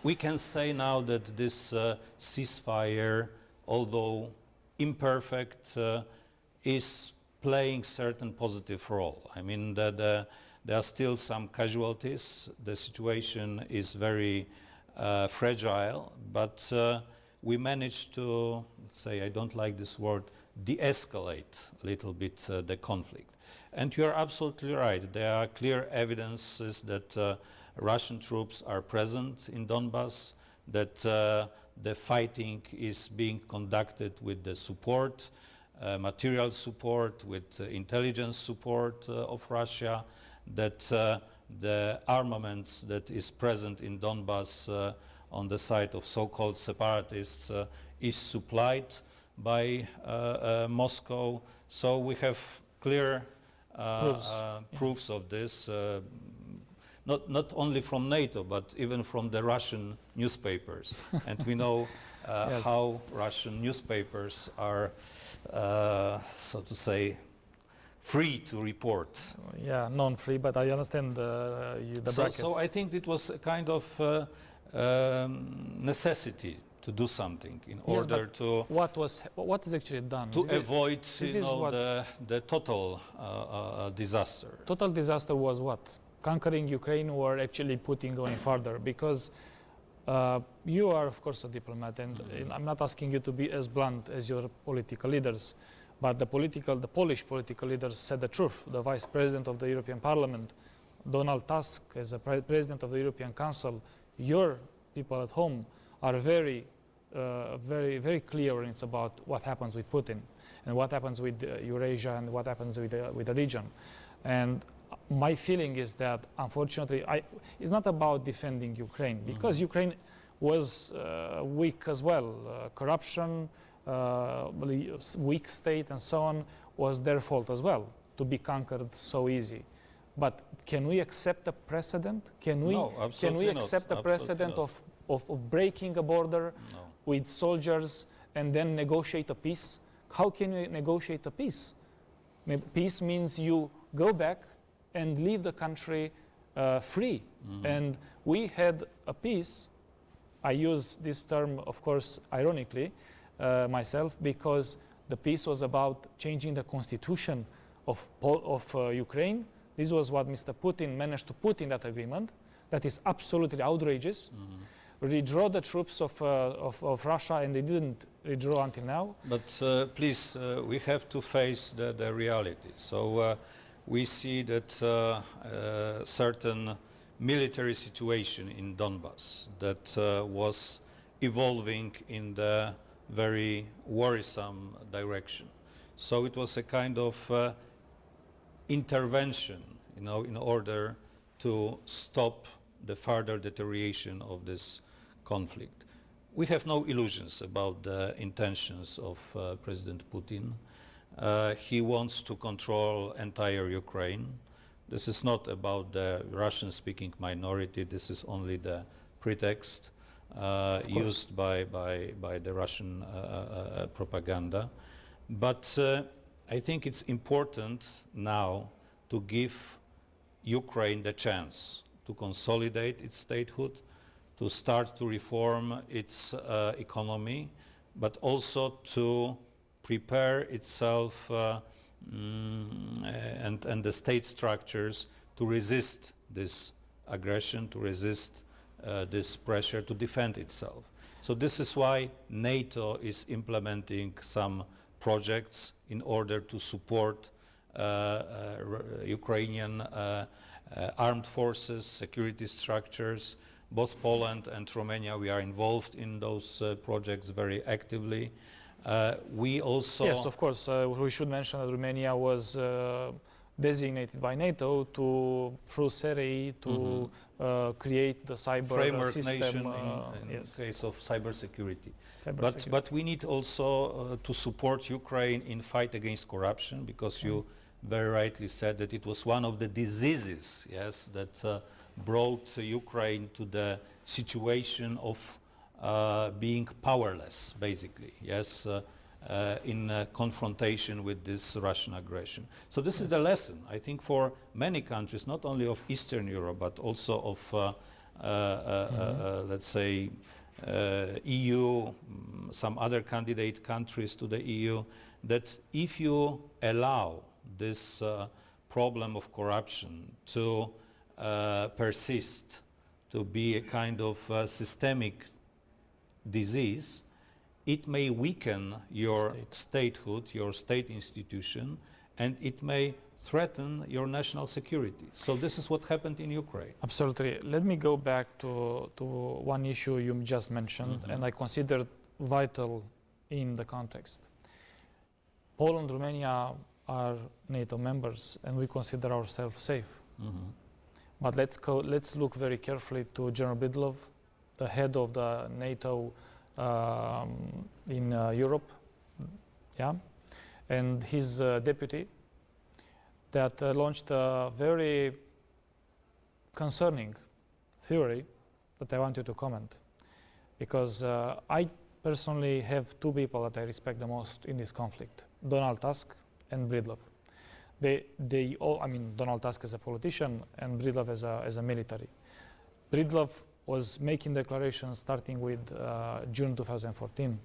We can say now that this ceasefire, although imperfect, is playing certain positive role. I mean, there are still some casualties. The situation is very fragile, but we managed to, let's say, I don't like this word, de-escalate a little bit the conflict. And you are absolutely right. There are clear evidences that Russian troops are present in Donbass, that the fighting is being conducted with the support, material support, with intelligence support of Russia, that the armaments that is present in Donbass on the side of so-called separatists is supplied by Moscow. So we have clear proofs of this, not only from NATO, but even from the Russian newspapers. And we know yes. how Russian newspapers are, so to say, free to report. Yeah, non-free, but I understand the brackets. So I think it was a kind of necessity to do something in yes, order to... What is actually done? To avoid the total disaster. Total disaster was what? Conquering Ukraine or actually putting going further? Because you are, of course, a diplomat, and I'm not asking you to be as blunt as your political leaders, but the Polish political leaders said the truth. The Vice President of the European Parliament, Donald Tusk, as a President of the European Council, your people at home are very clear when it's about what happens with Putin and what happens with Eurasia and what happens with the region. And my feeling is that, unfortunately, it's not about defending Ukraine, because Ukraine was weak as well. Corruption, weak state, and so on was their fault as well to be conquered so easy. But can we accept a precedent? Can we accept a precedent of breaking a border with soldiers and then negotiate a peace? How can you negotiate a peace? Peace means you go back and leave the country free. And we had a peace. I use this term, of course, ironically, myself, because the peace was about changing the constitution of Ukraine. This was what Mr. Putin managed to put in that agreement. That is absolutely outrageous. Redraw the troops of Russia, and they didn't redraw until now. But please, we have to face the reality. So we see that certain military situation in Donbass that was evolving in the very worrisome direction. So it was a kind of intervention, in order to stop the further deterioration of this conflict. We have no illusions about the intentions of President Putin. He wants to control entire Ukraine. This is not about the Russian-speaking minority. This is only the pretext used by the Russian propaganda. But I think it's important now to give Ukraine the chance to consolidate its statehood, to start to reform its economy, but also to prepare itself and the state structures to resist this aggression, to resist this pressure, to defend itself. So this is why NATO is implementing some projects in order to support Ukrainian armed forces, security structures. Both Poland and Romania, we are involved in those projects very actively. We also... Yes, of course. We should mention that Romania was designated by NATO through SEREI to create the cyber framework system. Nation in case of cybersecurity. But we need also to support Ukraine in fight against corruption, because you very rightly said that it was one of the diseases, yes, that brought Ukraine to the situation of being powerless, basically, yes, in confrontation with this Russian aggression. So this is the lesson, I think, for many countries, not only of Eastern Europe, but also of let's say, EU, some other candidate countries to the EU, that if you allow this problem of corruption to persist, to be a kind of systemic disease, it may weaken your statehood, your state institution, and it may threaten your national security. So this is what happened in Ukraine. Absolutely. Let me go back to one issue you just mentioned, and I consider vital in the context. Poland, Romania are NATO members, and we consider ourselves safe. But let's look very carefully to General Bridlov, the head of the NATO in Europe, and his deputy, that launched a very concerning theory that I want you to comment. Because I personally have two people that I respect the most in this conflict, Donald Tusk and Bridlov. They all, I mean, Donald Tusk as a politician and Bridlov as a military. Bridlov was making declarations starting with June 2014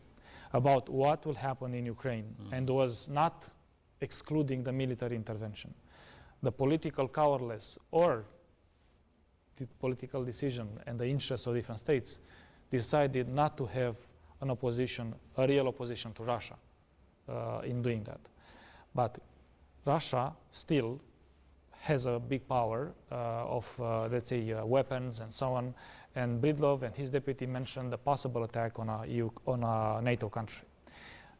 about what will happen in Ukraine, and was not excluding the military intervention. The political cowardice or the political decision and the interests of different states decided not to have an opposition, a real opposition to Russia in doing that. But Russia still has a big power of, let's say, weapons and so on. And Bridlov and his deputy mentioned a possible attack on a NATO country.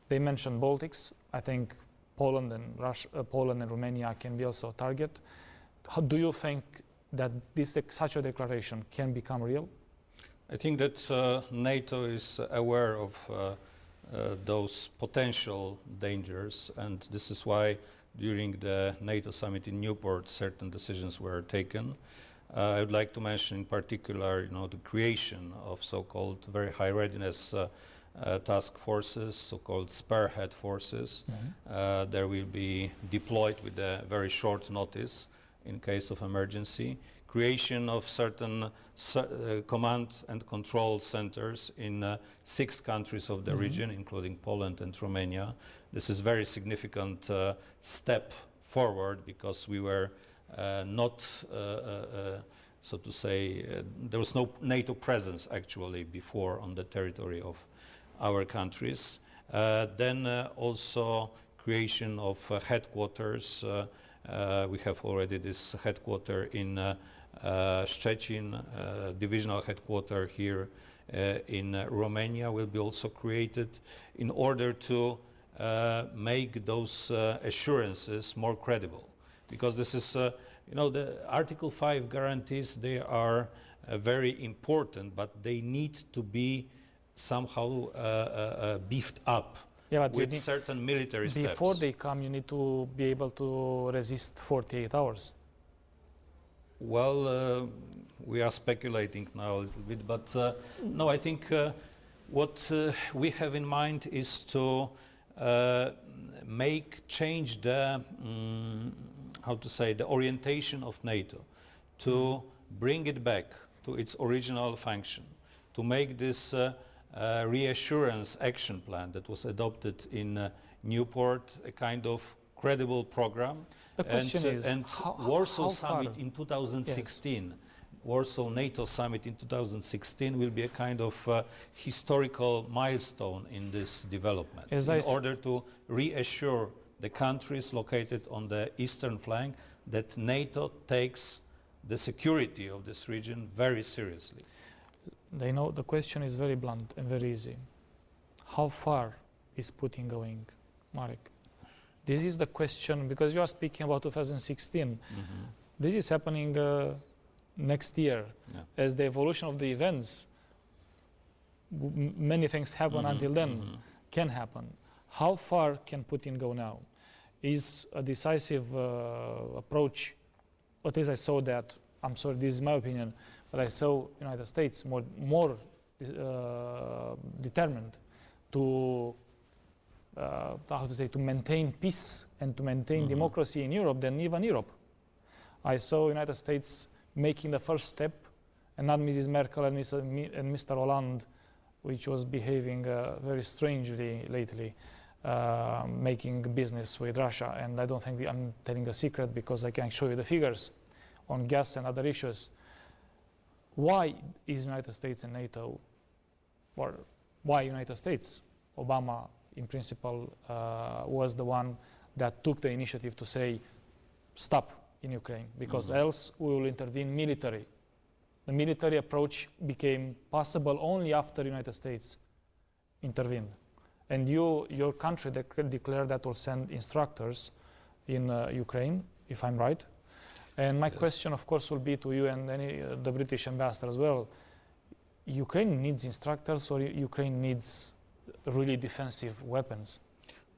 They mentioned Baltics. I think Poland and Romania can be also a target. How do you think that such a declaration can become real? I think that NATO is aware of those potential dangers, and this is why during the NATO summit in Newport certain decisions were taken. I would like to mention in particular, the creation of so-called very high readiness task forces, so-called spearhead forces. They will be deployed with a very short notice in case of emergency. Creation of certain command and control centers in 6 countries of the region, including Poland and Romania. This is a very significant step forward, because we were not, so to say, there was no NATO presence actually before on the territory of our countries. Then also creation of headquarters. We have already this headquarter in Szczecin, divisional headquarter here in Romania will be also created in order to make those assurances more credible. Because this is, the Article 5 guarantees, they are very important, but they need to be somehow beefed up with certain military steps. Before they come, you need to be able to resist 48 hours. Well, we are speculating now a little bit, but no, I think what we have in mind is to change the, how to say, the orientation of NATO, to bring it back to its original function, to make this reassurance action plan that was adopted in Newport a kind of credible program. The question is, Warsaw Summit in 2016, Warsaw NATO Summit in 2016 will be a kind of historical milestone in this development, in order to reassure the countries located on the eastern flank that NATO takes the security of this region very seriously. They know the question is very blunt and very easy. How far is Putin going, Marek? This is the question, because you are speaking about 2016. This is happening next year. As the evolution of the events, many things happen until then, can happen. How far can Putin go now? Is a decisive approach, at least I saw that, I'm sorry, this is my opinion, but I saw United States more determined to how to say, to maintain peace and to maintain democracy in Europe than even Europe. I saw United States making the first step and not Mrs. Merkel and Mr. Hollande, which was behaving very strangely lately, making business with Russia. And I don't think I'm telling a secret because I can show you the figures on gas and other issues. Why is United States and NATO, or why United States? Obama, in principle, was the one that took the initiative to say, stop in Ukraine, because else we will intervene military. The military approach became possible only after the United States intervened. And your country declared that will send instructors in Ukraine, if I'm right. And my question, of course, will be to you and the British ambassador as well. Ukraine needs instructors, or Ukraine needs really defensive weapons?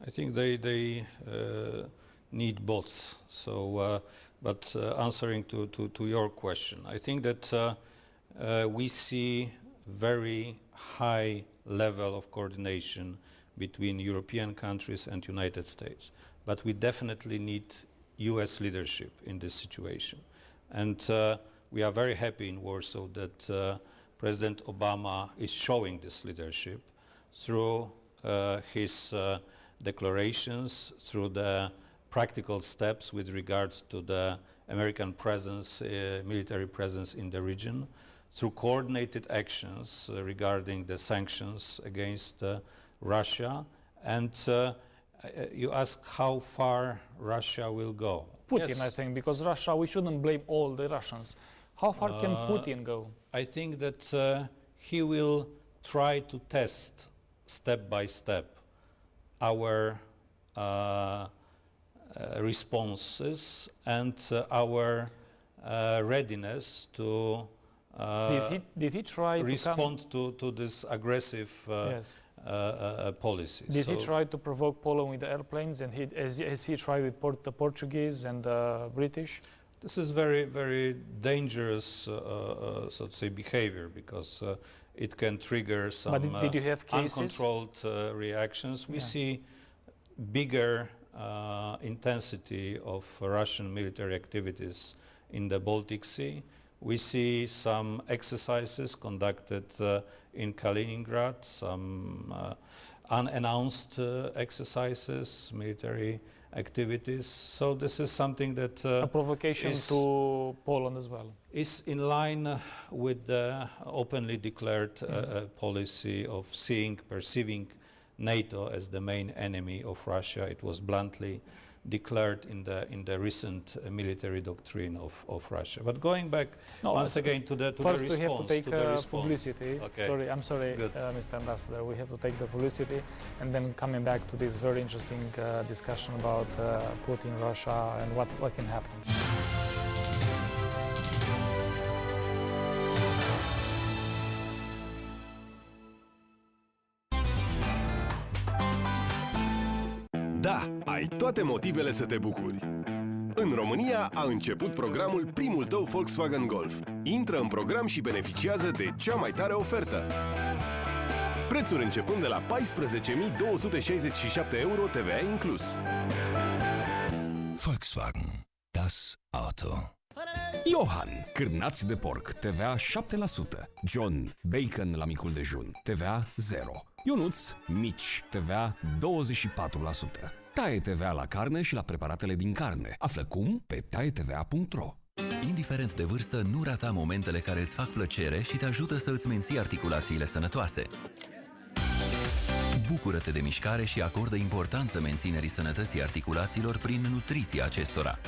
I think they need both. So, but answering to your question, I think that we see very high level of coordination between European countries and United States. But we definitely need US leadership in this situation. And we are very happy in Warsaw that President Obama is showing this leadership through his declarations, through the practical steps with regards to the American presence, military presence in the region, through coordinated actions regarding the sanctions against Russia. And you ask how far Russia will go. Putin, Yes. I think, because Russia, we shouldn't blame all the Russians. How far can Putin go? I think that he will try to test step by step our responses and our readiness to Did he try respond to this aggressive Yes. policy. Did he try to provoke Poland with the airplanes, and has he tried with the Portuguese and the British? This is very, very dangerous, so to say, behavior, because it can trigger some did you have cases? uncontrolled reactions. We Yeah. see bigger intensity of Russian military activities in the Baltic Sea. We see some exercises conducted in Kaliningrad, some unannounced exercises, military activities. So this is something that A provocation to Poland as well. is in line with the openly declared policy of perceiving NATO as the main enemy of Russia. It was bluntly declared in the recent military doctrine of Russia. But going back once again to the first response. we have to take to the response. publicity. Okay. Sorry, I'm sorry, Mr. Ambassador. We have to take the publicity, and then coming back to this very interesting discussion about Putin, Russia, and what can happen. Da, ai toate motivele să te bucuri. În România a început programul Primul tău Volkswagen Golf. Intră în program și beneficiază de cea mai tare ofertă. Prețuri începând de la 14.267 euro TVA inclus. Volkswagen, das Auto. Johan, cârnați de porc, TVA 7%. John, bacon la micul dejun, TVA 0. Ionuț, mici, TVA 24%. Taie TVA la carne și la preparatele din carne. Află cum pe taietva.ro. Indiferent de vârstă, nu rata momentele care îți fac plăcere și te ajută să îți menții articulațiile sănătoase. Bucură-te de mișcare și acordă importanță menținerii sănătății articulațiilor prin nutriția acestora.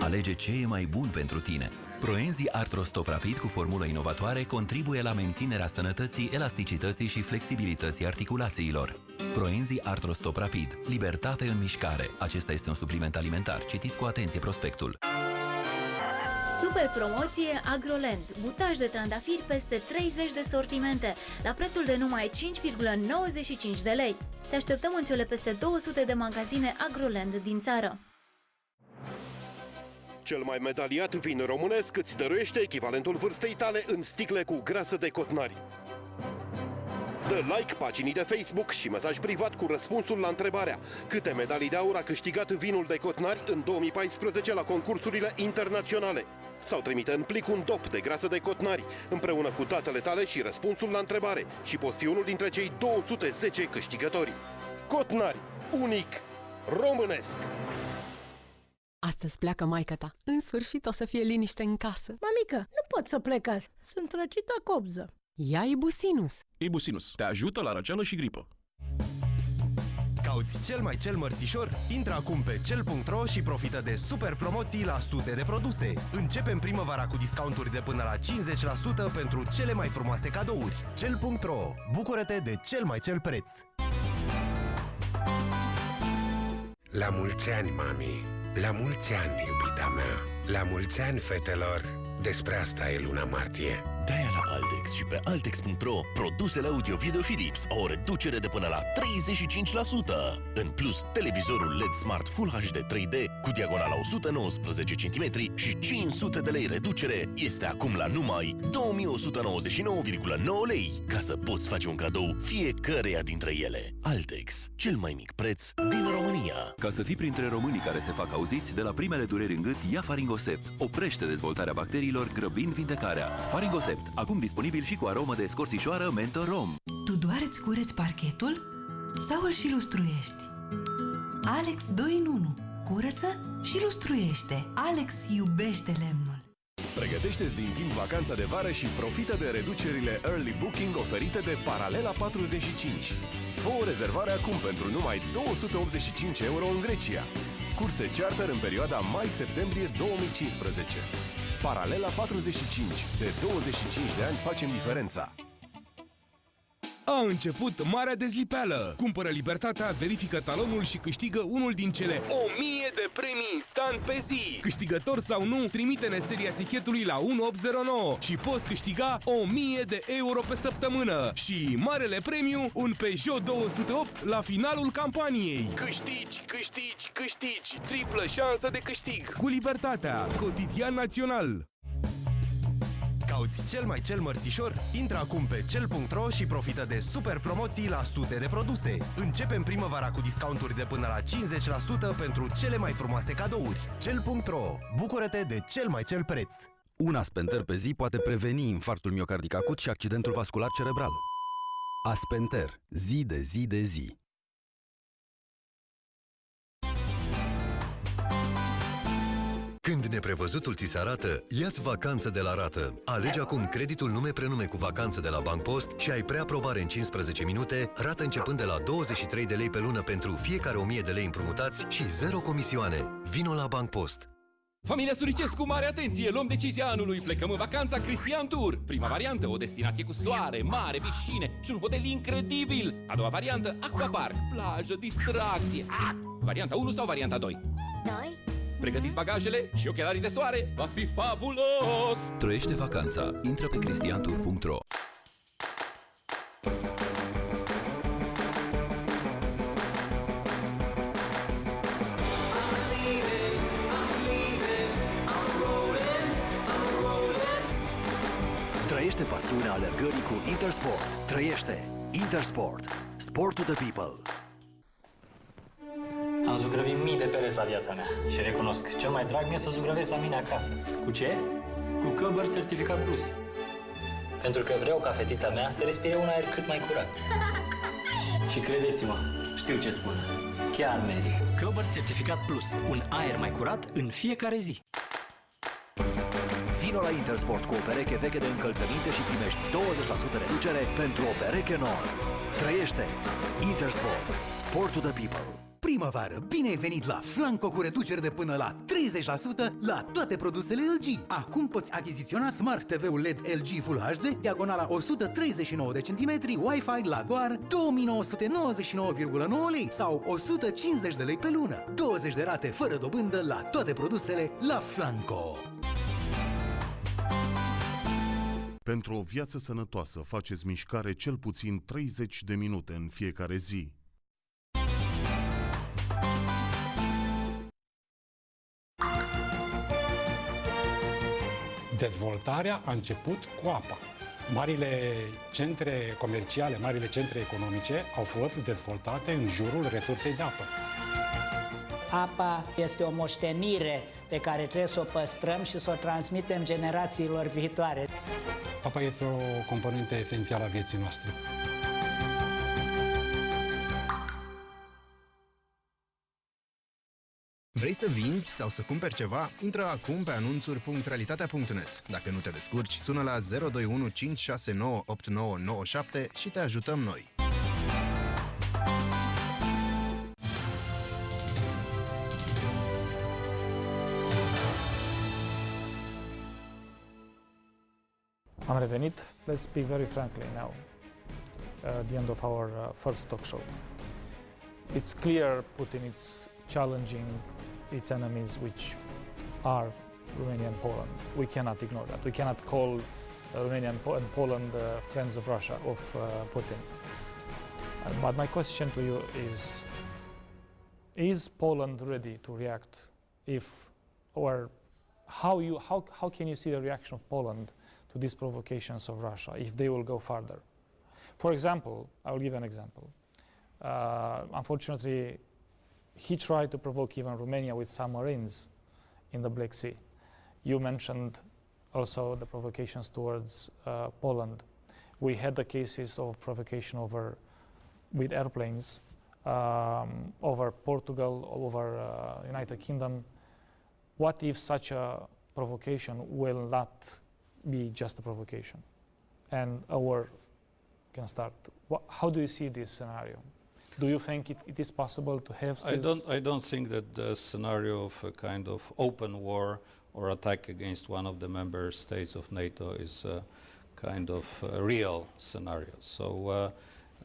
Alege ce e mai bun pentru tine. Proenzi Arthrostop Rapid cu formulă inovatoare contribuie la menținerea sănătății, elasticității și flexibilității articulațiilor. Proenzi Arthrostop Rapid. Libertate în mișcare. Acesta este un supliment alimentar. Citiți cu atenție prospectul. Super promoție Agroland. Butaj de trandafiri peste 30 de sortimente, la prețul de numai 5,95 de lei. Te așteptăm în cele peste 200 de magazine Agroland din țară. Cel mai medaliat vin românesc îți dăruiește echivalentul vârstei tale în sticle cu grasă de cotnari. Dă like paginii de Facebook și mesaj privat cu răspunsul la întrebarea: câte medalii de aur a câștigat vinul de cotnari în 2014 la concursurile internaționale? Sau trimite în plic un dop de grasă de cotnari, împreună cu datele tale și răspunsul la întrebare și poți fi unul dintre cei 210 câștigători. Cotnari, unic, românesc! Astăzi pleacă maică-ta. În sfârșit o să fie liniște în casă. Mamică, nu pot să plec azi. Sunt răcită copză. Ia Ibusinus. Ibusinus te ajută la răceală și gripă. Cauți cel mărțișor? Intră acum pe cel.ro și profită de super promoții la sute de produse. Începem primăvara cu discounturi de până la 50% pentru cele mai frumoase cadouri. Cel.ro. Bucură-te de cel mai cel preț. La mulți ani, mami! La mulți ani, iubita mea! La mulți ani, fetelor! Despre asta e luna martie. De-aia la Altex și pe Altex.ro, produsele audio-video Philips au o reducere de până la 35%. În plus, televizorul LED Smart Full HD 3D cu diagonala 119 cm și 500 de lei reducere este acum la numai 2199,9 lei, ca să poți face un cadou fiecăreia dintre ele. Altex, cel mai mic preț din România. Ca să fii printre românii care se fac auziți, de la primele dureri în gât, ia Faringosept. Oprește dezvoltarea bacteriilor, grăbind vindecarea. Faringosept, acum disponibil și cu aromă de scorțișoară mentor rom. Tu doar îți cureți parchetul sau îl și lustruiești? Alex 2 în 1. Curăță și lustruiește. Alex iubește lemnul. Pregătește-ți din timp vacanța de vară și profită de reducerile Early Booking oferite de Paralela 45. Fă o rezervare acum pentru numai 285 euro în Grecia. Curse charter în perioada mai-septembrie 2015. Paralela 45. De 25 de ani facem diferența. A început marea dezlipeală! Cumpără Libertatea, verifică talonul și câștigă unul din cele 1000 de premii instant pe zi! Câștigător sau nu, trimite-ne seria tichetului la 1809 și poți câștiga 1000 de euro pe săptămână! Și marele premiu, un Peugeot 208 la finalul campaniei! Câștigi, câștigi, câștigi! Triplă șansă de câștig! Cu Libertatea, cotidian național! Cauți cel mărțișor? Intră acum pe cel.ro și profită de super promoții la sute de produse. Începem primăvara cu discounturi de până la 50% pentru cele mai frumoase cadouri. Cel.ro. Bucură-te de cel mai cel preț. Un Aspenter pe zi poate preveni infarctul miocardic acut și accidentul vascular cerebral. Aspenter. Zi de zi de zi. Când neprevăzutul ți se arată, ia-ți vacanță de la rată. Alege acum creditul nume-prenume cu vacanță de la Bancpost și ai preaprobare în 15 minute, rată începând de la 23 de lei pe lună pentru fiecare 1000 de lei împrumutați și 0 comisioane. Vino la Bancpost! Familia Suricescu, mare atenție! Luăm decizia anului! Plecăm în vacanța Cristian Tour! Prima variantă, o destinație cu soare, mare, piscine și un hotel incredibil! A doua variantă, aquapark, plajă, distracție! Varianta 1 sau varianta 2? 2. Pregătiți bagajele și ochelarii de soare! Va fi fabulos! Trăiește vacanța. Intră pe cristiantour.ro. Trăiește pasiunea alergării cu Intersport. Trăiește Intersport. Sport to the people. Am zugrăvit mii de pereți la viața mea și recunosc, cel mai drag mi-e să zugrăvesc la mine acasă. Cu ce? Cu Căbăr Certificat Plus. Pentru că vreau ca fetița mea să respire un aer cât mai curat. Și credeți-mă, știu ce spun. Chiar merită. Căbăr Certificat Plus. Un aer mai curat în fiecare zi. Vino la Intersport cu o pereche veche de încălțăminte și primești 20% reducere pentru o pereche nouă. Trăiește Intersport. Sport to the people. Primăvară, bine ai venit la Flanco cu reduceri de până la 30% la toate produsele LG. Acum poți achiziționa Smart TV-ul LED LG Full HD, diagonala 139 de centimetri, Wi-Fi la doar 2999,9 lei sau 150 de lei pe lună. 20 de rate fără dobândă la toate produsele la Flanco. Pentru o viață sănătoasă, faceți mișcare cel puțin 30 de minute în fiecare zi. Dezvoltarea a început cu apa. Marile centre comerciale, marile centre economice au fost dezvoltate în jurul resursei de apă. Apa este o moștenire pe care trebuie să o păstrăm și să o transmitem generațiilor viitoare. Apa este o componentă esențială a vieții noastre. Vrei să vinzi sau să cumperi ceva? Intră acum pe anunțuri.realitatea.net. Dacă nu te descurci, sună la 021 569 8997 și te ajutăm noi. Am revenit. Let's speak very frankly now, at the end of our first talk show. It's clear Putin is challenging its enemies, which are Romania and Poland. We cannot ignore that. We cannot call Romania and Poland friends of Russia, of Putin. But my question to you is Poland ready to react how can you see the reaction of Poland to these provocations of Russia if they will go further? For example, I will give an example. Unfortunately, he tried to provoke even Romania with submarines in the Black Sea. You mentioned also the provocations towards Poland. We had the cases of provocation with airplanes over Portugal, over United Kingdom. What if such a provocation will not be just a provocation and a war can start? How do you see this scenario? Do you think it is possible to have this? I don't think that the scenario of a kind of open war or attack against one of the member states of NATO is a kind of real scenario. So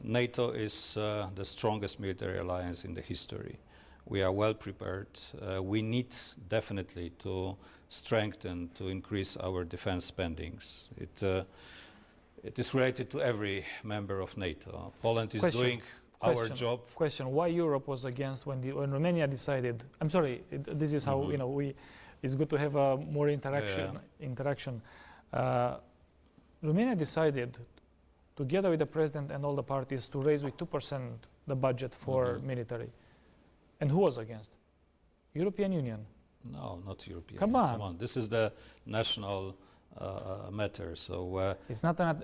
NATO is the strongest military alliance in the history. We are well prepared. We need definitely to strengthen, to increase our defense spendings. It is related to every member of NATO. Poland is doing our job. Question: why Europe was against when Romania decided? I'm sorry. This is how it's good to have more interaction. Romania decided, together with the president and all the parties, to raise with 2% the budget for military. And who was against? European Union. No, not European. Come on. This is the national matter. So it's not the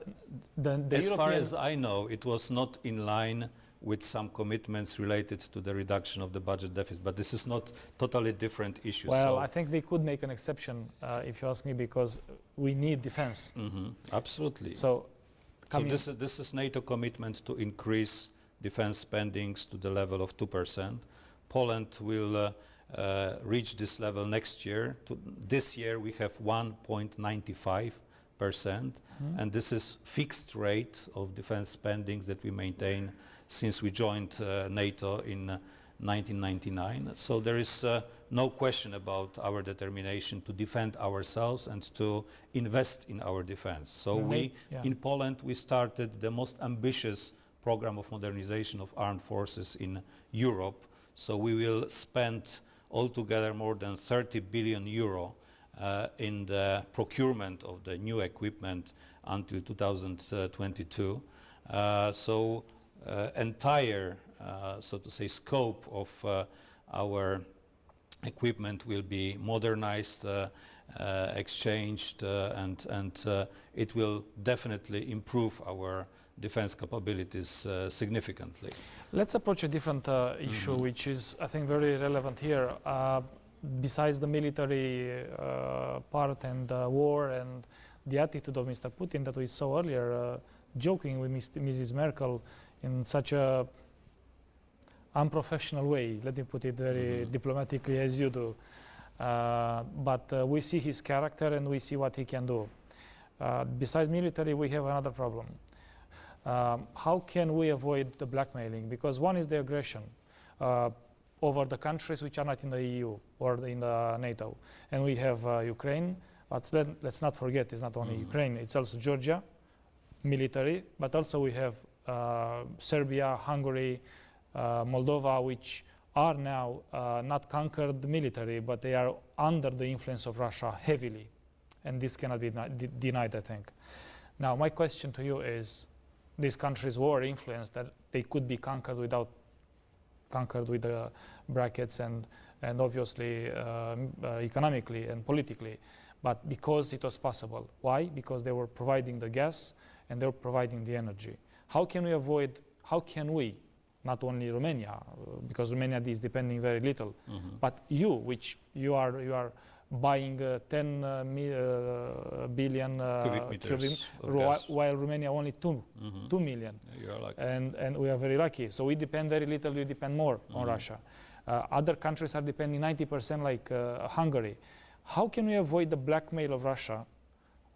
as far as I know, it was not in line with some commitments related to the reduction of the budget deficit. But this is not totally different issues. Well, I think they could make an exception, if you ask me, because we need defense. Absolutely. So this is NATO commitment to increase defense spendings to the level of 2%. Poland will reach this level next year. This year we have 1.95%, and this is fixed rate of defense spendings that we maintain since we joined NATO in 1999. So there is no question about our determination to defend ourselves and to invest in our defense. So in Poland, we started the most ambitious program of modernization of armed forces in Europe. So we will spend altogether more than 30 billion euro in the procurement of the new equipment until 2022. Entire, so to say, scope of our equipment will be modernized, exchanged, and it will definitely improve our defense capabilities significantly. Let's approach a different issue, which is, I think, very relevant here. Besides the military part and war and the attitude of Mr. Putin that we saw earlier, joking with Mrs. Merkel in such a unprofessional way, let me put it very diplomatically, as you do. But we see his character and we see what he can do. Besides military, we have another problem. How can we avoid the blackmailing? Because one is the aggression over the countries which are not in the EU or in the NATO. And we have Ukraine, but let's not forget, it's not only Ukraine, it's also Georgia, military, but also we have Serbia, Hungary, Moldova, which are now not conquered military, but they are under the influence of Russia heavily. And this cannot be denied, I think. Now, my question to you is, these countries were influenced that they could be conquered with the brackets and and obviously economically and politically, but because it was possible. Why? Because they were providing the gas and they were providing the energy. How can we, not only Romania, because Romania is depending very little, but which you are buying 10 billion cubic meters of gas, while Romania only 2 million. You are lucky. And we are very lucky. So we depend very little, we depend more on Russia. Other countries are depending 90% like Hungary. How can we avoid the blackmail of Russia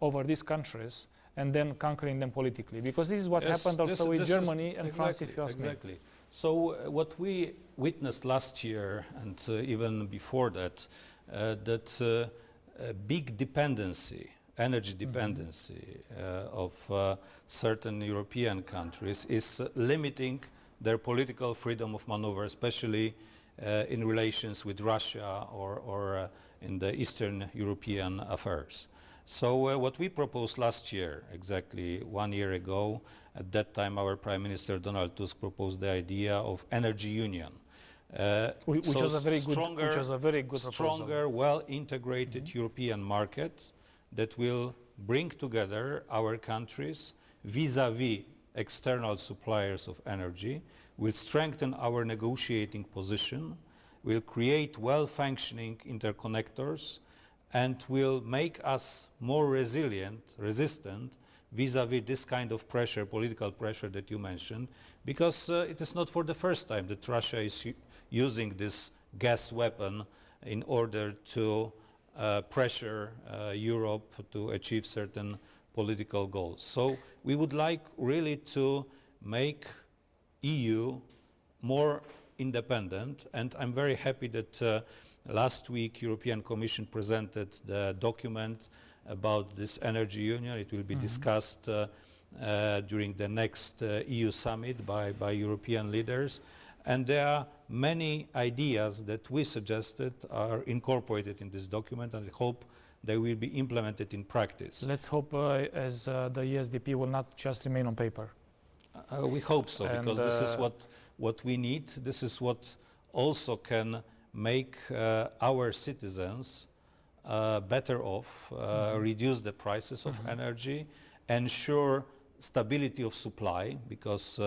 over these countries and then conquering them politically? Because this is what happened also with Germany and France, if you ask me. Exactly. So what we witnessed last year and even before that, big dependency, energy dependency of certain European countries is limiting their political freedom of maneuver, especially in relations with Russia or in the Eastern European affairs. So what we proposed last year, exactly 1 year ago, at that time our Prime Minister Donald Tusk proposed the idea of energy union. Which was a very good proposal. Stronger, well-integrated European market that will bring together our countries vis-à-vis external suppliers of energy, will strengthen our negotiating position, will create well-functioning interconnectors, and will make us more resistant vis-à-vis this kind of pressure, political pressure that you mentioned, because it is not for the first time that Russia is using this gas weapon in order to pressure Europe to achieve certain political goals. So we would like really to make EU more independent, and I'm very happy that last week European Commission presented the document about this energy union. It will be discussed during the next EU summit by European leaders, and there are many ideas that we suggested are incorporated in this document, and I hope they will be implemented in practice. Let's hope as the ESDP will not just remain on paper. We hope so, because this is what we need. This is what also can make our citizens better off, reduce the prices of energy, ensure stability of supply, because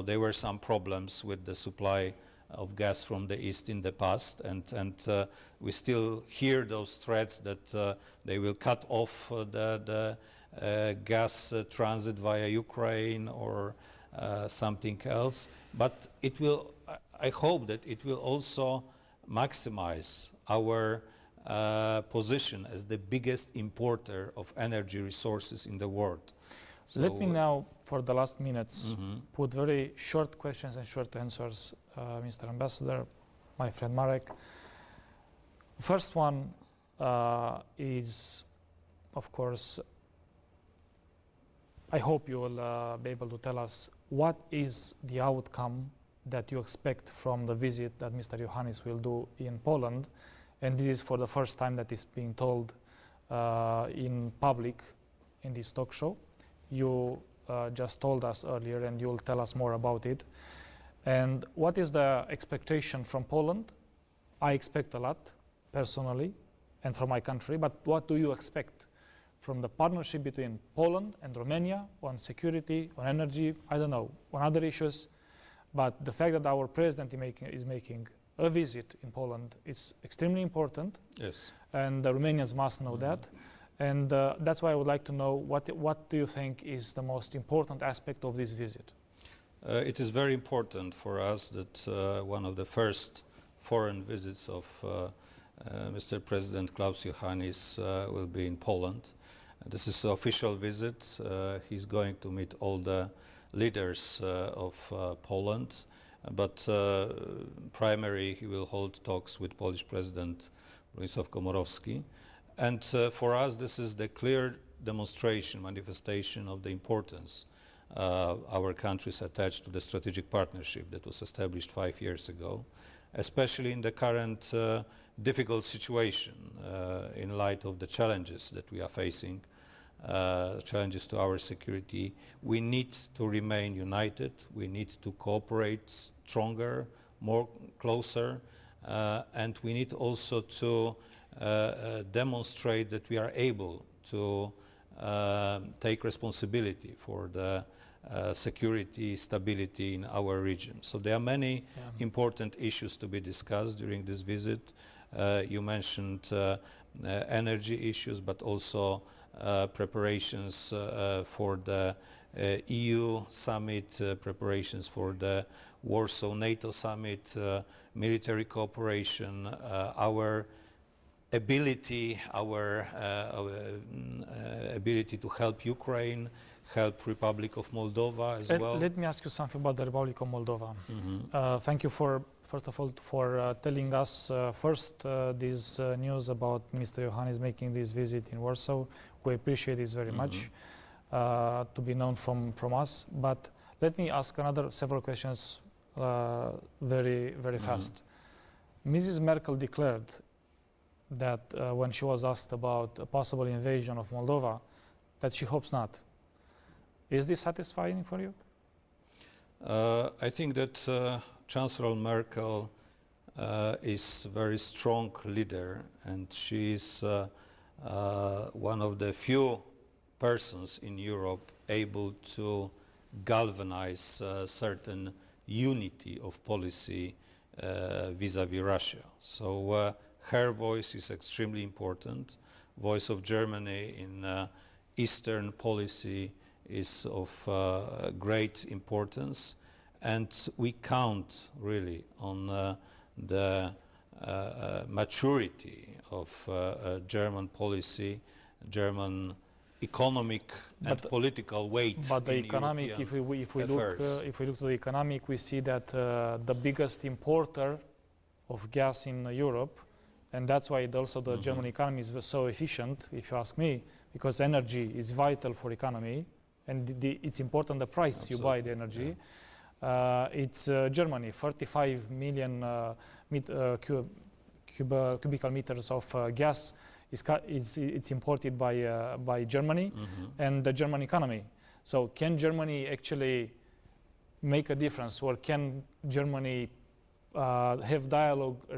there were some problems with the supply of gas from the east in the past, and we still hear those threats that they will cut off the gas transit via Ukraine or something else. But it will, I hope that it will also maximize our position as the biggest importer of energy resources in the world. So let me now, for the last minutes, put very short questions and short answers, Mr. Ambassador, my friend Marek. First one is, of course, I hope you will be able to tell us what is the outcome that you expect from the visit that Mr. Iohannis will do in Poland, and this is for the first time that is being told in public in this talk show. You just told us earlier, and you'll tell us more about it. And what is the expectation from Poland? I expect a lot, personally, and from my country, but what do you expect from the partnership between Poland and Romania on security, on energy, I don't know, on other issues? But the fact that our president is making a visit in Poland is extremely important. Yes. And the Romanians must know that. And that's why I would like to know what do you think is the most important aspect of this visit? It is very important for us that one of the first foreign visits of Mr. President Klaus Iohannis will be in Poland. This is an official visit. He's going to meet all the leaders of Poland, but primarily he will hold talks with Polish President Bronisław Komorowski. And for us, this is the clear demonstration, manifestation of the importance our countries attach to the strategic partnership that was established 5 years ago, especially in the current difficult situation in light of the challenges that we are facing, challenges to our security. We need to remain united. We need to cooperate stronger, more closer, and we need also to demonstrate that we are able to take responsibility for the security, stability in our region. So there are many important issues to be discussed during this visit. You mentioned energy issues, but also preparations for the EU summit, preparations for the Warsaw NATO summit, military cooperation, our ability to help Ukraine, help Republic of Moldova as well. Let me ask you something about the Republic of Moldova. Thank you first of all for telling us first this news about Minister Iohannis making this visit in Warsaw. We appreciate this very much to be known from us. But let me ask several questions very fast. Mrs. Merkel declared that when she was asked about a possible invasion of Moldova, that she hopes not. Is this satisfying for you? I think that Chancellor Merkel is a very strong leader, and she is one of the few persons in Europe able to galvanize certain unity of policy vis-à-vis Russia. So her voice is extremely important. Voice of Germany in Eastern policy is of great importance, and we count really on the maturity of German policy, German economic and political weight. But the in economic, if we look to the economic, we see that the biggest importer of gas in Europe, and that's why also the German economy is so efficient, if you ask me, because energy is vital for economy, and it's important the price you buy the energy. It's Germany, 35 million cubical meters of gas it's imported by Germany and the German economy. So can Germany actually make a difference, or can Germany have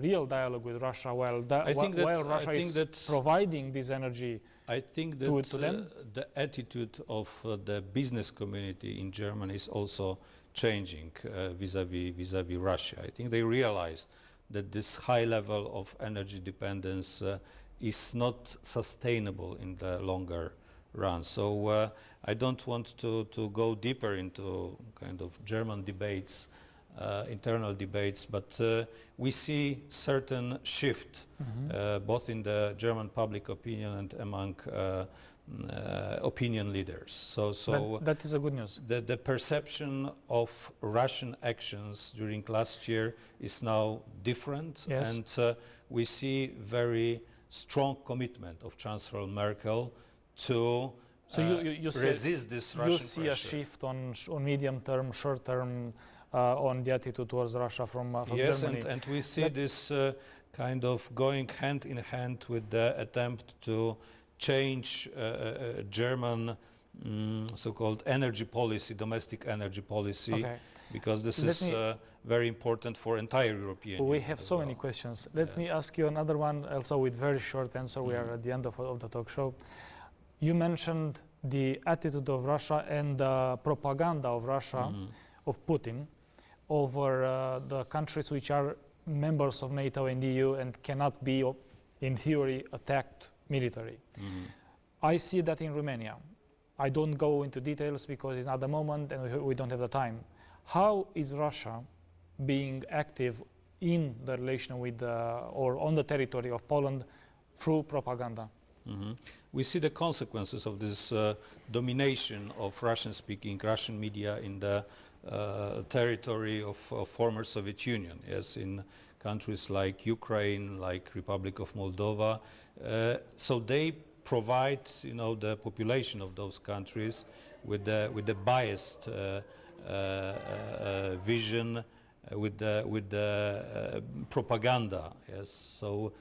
real dialogue with Russia while Russia is providing this energy? I think that to them? The attitude of the business community in Germany is also changing vis-à-vis Russia. I think they realized that this high level of energy dependence is not sustainable in the longer run. So I don't want to go deeper into kind of German debates, internal debates, but we see certain shift both in the German public opinion and among opinion leaders. So that is a good news. The perception of Russian actions during last year is now different, and we see very strong commitment of Chancellor Merkel to resist this Russian pressure. You see a shift on medium term, short term, on the attitude towards Russia from Germany. Yes, and we see this kind of going hand in hand with the attempt to change German so-called energy policy, domestic energy policy, because this is very important for entire European Union. We have so many questions. Let me ask you another one, also with very short answer. We are at the end of the talk show. You mentioned the attitude of Russia and the propaganda of Russia, of Putin, over the countries which are members of NATO and EU and cannot be, in theory, attacked militarily. I see that in Romania. I don't go into details because it's not the moment and we don't have the time. How is Russia being active in the relation with or on the territory of Poland through propaganda? We see the consequences of this domination of Russian-speaking Russian media in the territory of former Soviet Union. Yes, in countries like Ukraine, like Republic of Moldova. So they provide, the population of those countries with the biased vision, with the propaganda. Yes, so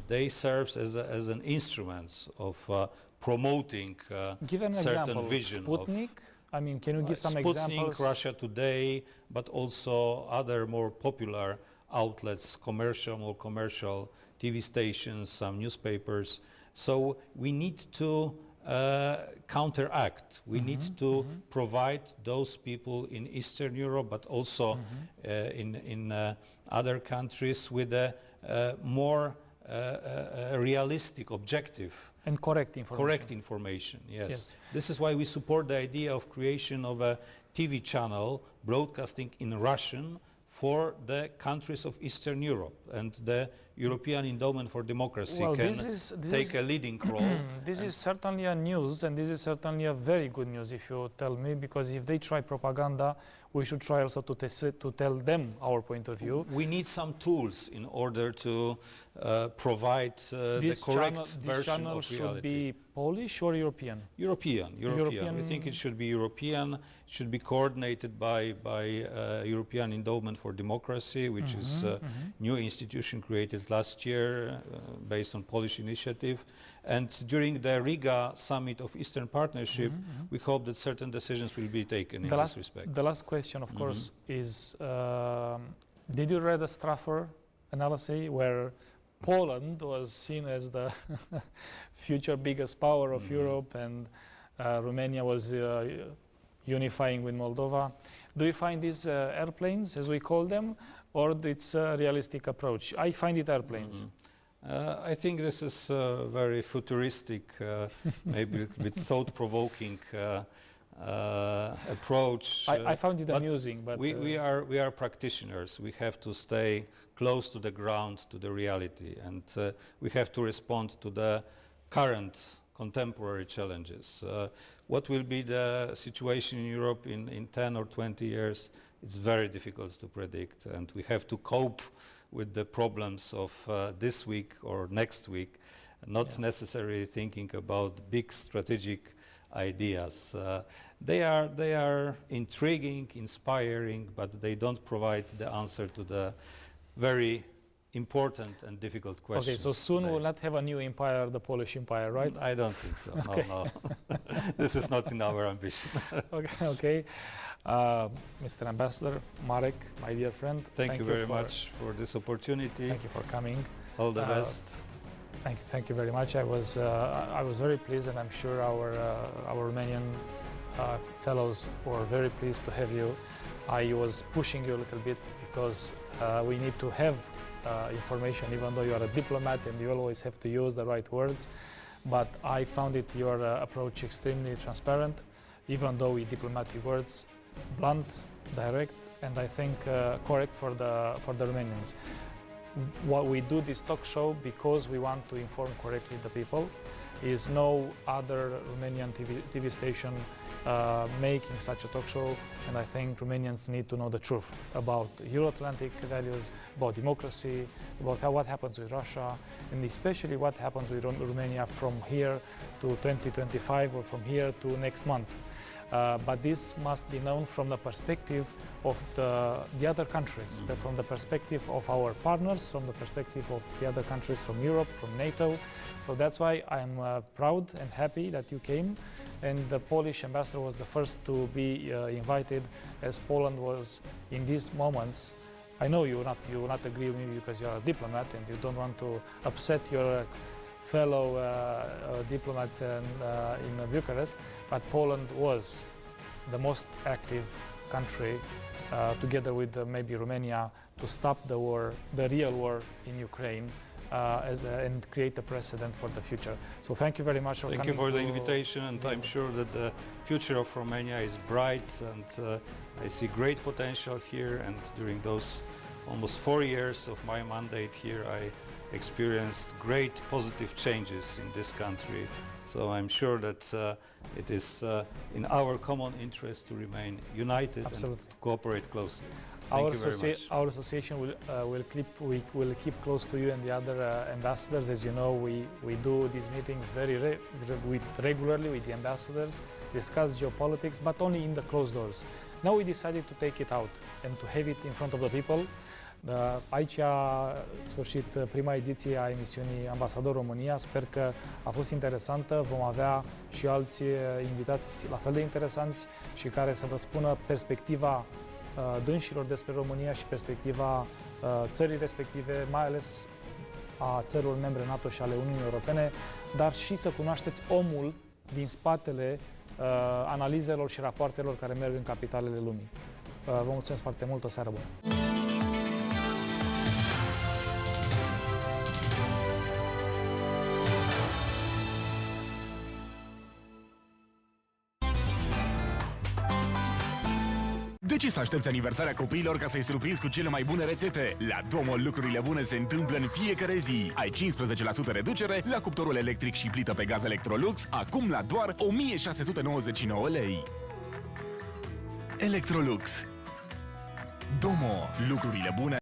they serve as an instrument of promoting certain vision. Sputnik. I mean, can you give some Sputnik, examples? Russia Today, but also other more popular outlets, commercial, more commercial TV stations, some newspapers. So we need to counteract. We need to provide those people in Eastern Europe, but also in other countries with a more realistic objective. And correct information. Correct information, yes. This is why we support the idea of creation of a TV channel broadcasting in Russian for the countries of Eastern Europe, and the European Endowment for Democracy can take a leading role. This is certainly a news, and this is certainly a very good news if you tell me, because if they try propaganda, we should try also to tell them our point of view. We need some tools in order to provide the correct version this channel of reality. Should be Polish or European? European. We think it should be European. It should be coordinated by European Endowment for Democracy, which is a new institution created last year based on Polish initiative. And during the Riga summit of Eastern Partnership, we hope that certain decisions will be taken in this respect. The last question, of course, is did you read the Straffer analysis where Poland was seen as the future biggest power of Europe, and Romania was unifying with Moldova? Do you find these airplanes, as we call them, or it's a realistic approach? I find it airplanes. I think this is a very futuristic, maybe a bit thought-provoking approach. I found it amusing, but we are practitioners. We have to stay close to the ground, to the reality, and we have to respond to the current contemporary challenges. What will be the situation in Europe in 10 or 20 years? It's very difficult to predict, and we have to cope with the problems of this week or next week, not necessarily thinking about big strategic ideas. They are intriguing, inspiring, but they don't provide the answer to the very important and difficult questions. Okay, so soon we'll not have a new empire, the Polish Empire, right? I don't think so. Okay. No. This is not in our ambition. Okay. Mr. Ambassador, Marek, my dear friend. Thank you very much for this opportunity. Thank you for coming. All the best. Thank you very much. I was very pleased, and I'm sure our Romanian fellows were very pleased to have you. I was pushing you a little bit because we need to have information, even though you are a diplomat and you always have to use the right words. But I found your approach extremely transparent, even though with diplomatic words, blunt, direct, and I think correct for the Romanians. What we do this talk show because we want to inform correctly the people. Is no other Romanian TV station making such a talk show, and I think Romanians need to know the truth about Euro-Atlantic values, about democracy, about what happens with Russia, and especially what happens with Romania from here to 2025 or from here to next month. But this must be known from the perspective of the other countries, from the perspective of our partners, from the perspective of the other countries from Europe, from NATO. So that's why I'm proud and happy that you came. And the Polish ambassador was the first to be invited, as Poland was in these moments. I know you will not agree with me because you are a diplomat and you don't want to upset your fellow diplomats in Bucharest, but Poland was the most active country, together with maybe Romania, to stop the war, the real war in Ukraine, and create a precedent for the future. So thank you very much for coming. Thank you for the invitation, and I'm sure that the future of Romania is bright, and I see great potential here. And during those almost 4 years of my mandate here, I experienced great positive changes in this country. So I'm sure that it is in our common interest to remain united and to cooperate closely. Thank you very much. Our association will keep close to you and the other ambassadors. As you know, we do these meetings regularly with the ambassadors, discuss geopolitics, but only in the closed doors. Now we decided to take it out and to have it in front of the people. Aici a sfârșit prima ediție a emisiunii Ambasador România. Sper că a fost interesantă. Vom avea și alți invitați la fel de interesanți și care să vă spună perspectiva dânșilor despre România și perspectiva țării respective, mai ales a țărilor membre NATO și ale Uniunii Europene, dar și să cunoașteți omul din spatele analizelor și rapoartelor care merg în capitalele lumii. Vă mulțumesc foarte mult, o seară bună! De ce să aștepți aniversarea copiilor ca să-i surprinzi cu cele mai bune rețete? La Domo lucrurile bune se întâmplă în fiecare zi. Ai 15% reducere la cuptorul electric și plită pe gaz Electrolux, acum la doar 1699 lei. Electrolux. Domo, lucrurile bune.